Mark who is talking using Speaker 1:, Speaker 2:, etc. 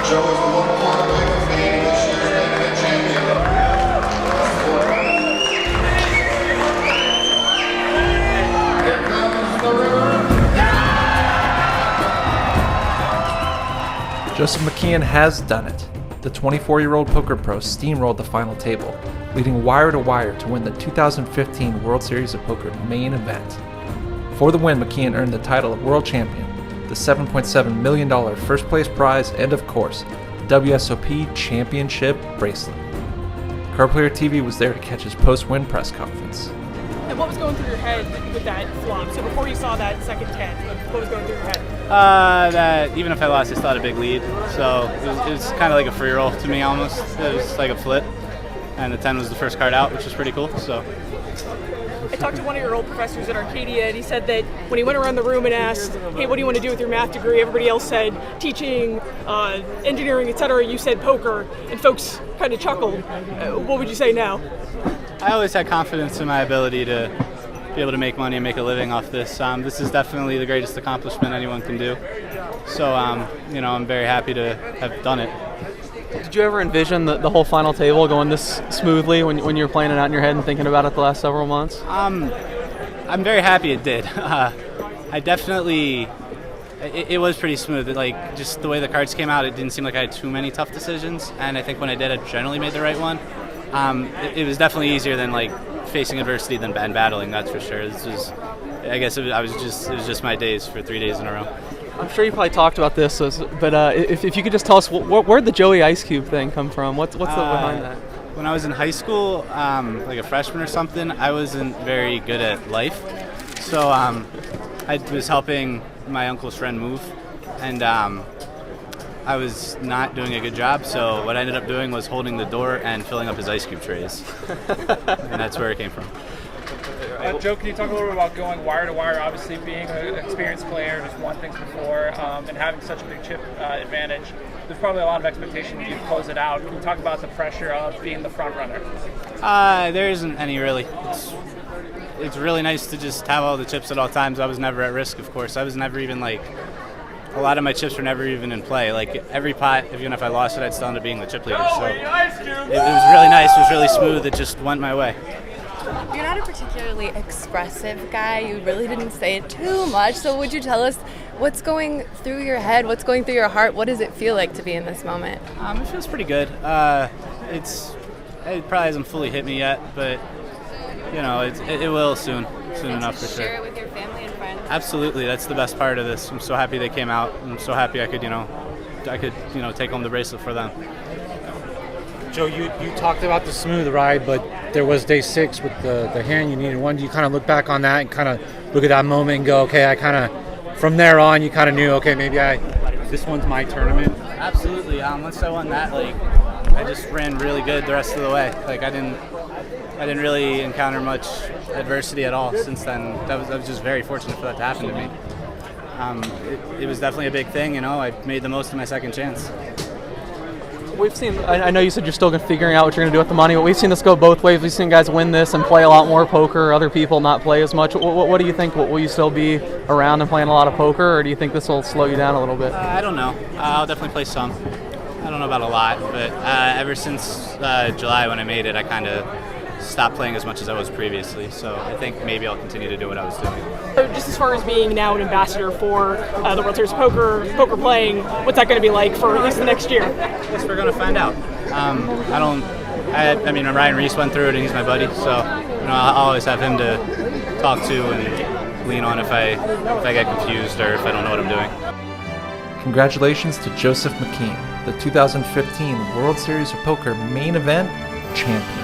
Speaker 1: Joe is the one part away from being this year's main event champion. Here comes the river.
Speaker 2: Joseph McKeehen has done it. The 24-year-old poker pro steamrolled the final table, leading wire to wire to win the 2015 World Series of Poker main event. For the win, McKeehen earned the title of World Champion, the $7.7 million first place prize, and of course, the WSOP Championship bracelet. Card Player TV was there to catch his post-win press conference.
Speaker 3: And what was going through your head with that flop? So before you saw that second 10, what was going through your head?
Speaker 4: That even if I lost, I still had a big lead. So it was kind of like a free roll to me almost. It was like a flip. And the 10 was the first card out, which was pretty cool. So
Speaker 3: I talked to one of your old professors at Arcadia, and he said that when he went around the room and asked, hey, what do you want to do with your math degree? Everybody else said teaching, engineering, etc. You said poker, and folks kind of chuckled. What would you say now?
Speaker 4: I always had confidence in my ability to be able to make money and make a living off this. This is definitely the greatest accomplishment anyone can do. So, I'm very happy to have done it.
Speaker 5: Did you ever envision the whole final table going this smoothly when you were playing it out in your head and thinking about it the last several months?
Speaker 4: I'm very happy it did. I definitely, it was pretty smooth. Like, just the way the cards came out, it didn't seem like I had too many tough decisions. And I think when I did, I generally made the right one. It was definitely easier than like facing adversity than battling, that's for sure. This was, I guess it was just my days for 3 days in a row.
Speaker 5: I'm sure you probably talked about this, but if you could just tell us where'd the Joey Ice Cube thing come from? What's the behind that?
Speaker 4: When I was in high school, like a freshman or something, I wasn't very good at life. So I was helping my uncle's friend move, and I was not doing a good job, so what I ended up doing was holding the door and filling up his ice cube trays. And that's where it came from.
Speaker 6: Joe, can you talk a little bit about going wire to wire? Obviously, being an experienced player who's won things before, and having such a big chip advantage, there's probably a lot of expectation that you close it out. Can you talk about the pressure of being the front runner?
Speaker 4: There isn't any really. It's really nice to just have all the chips at all times. I was never at risk, of course. I was never even a lot of my chips were never even in play. Like every pot, even if I lost it, I'd still end up being the chip leader. So it was really nice. It was really smooth. It just went my way.
Speaker 7: You're not a particularly expressive guy. You really didn't say it too much. So would you tell us what's going through your head? What's going through your heart? What does it feel like to be in this moment?
Speaker 4: It feels pretty good. It probably hasn't fully hit me yet, but it will soon enough for sure.
Speaker 7: Share it with your family and friends.
Speaker 4: Absolutely, that's the best part of this. I'm so happy they came out. I'm so happy I could take home the bracelet for them.
Speaker 8: Joe, you talked about the smooth ride, but there was day 6 with the hand you needed one. Do you kind of look back on that and kind of look at that moment and go, okay, from there on, you kind of knew, okay, maybe this one's my tournament?
Speaker 4: Absolutely. Once I won that, I just ran really good the rest of the way. I didn't really encounter much adversity at all since then. I was just very fortunate for that to happen to me. It was definitely a big thing, I made the most of my second chance.
Speaker 5: We've seen, I know you said you're still figuring out what you're going to do with the money, but we've seen this go both ways. We've seen guys win this and play a lot more poker, other people not play as much. What do you think? Will you still be around and playing a lot of poker, or do you think this will slow you down a little bit?
Speaker 4: I don't know. I'll definitely play some. I don't know about a lot, but ever since July when I made it, I kind of stopped playing as much as I was previously, so I think maybe I'll continue to do what I was doing.
Speaker 3: So just as far as being now an ambassador for the World Series of Poker playing, what's that going to be like for at least the next year?
Speaker 4: I guess we're going to find out. I mean, Ryan Reese went through it and he's my buddy, so I'll always have him to talk to and lean on if I get confused or if I don't know what I'm doing.
Speaker 2: Congratulations to Joseph McKeehen, the 2015 World Series of Poker main event champion.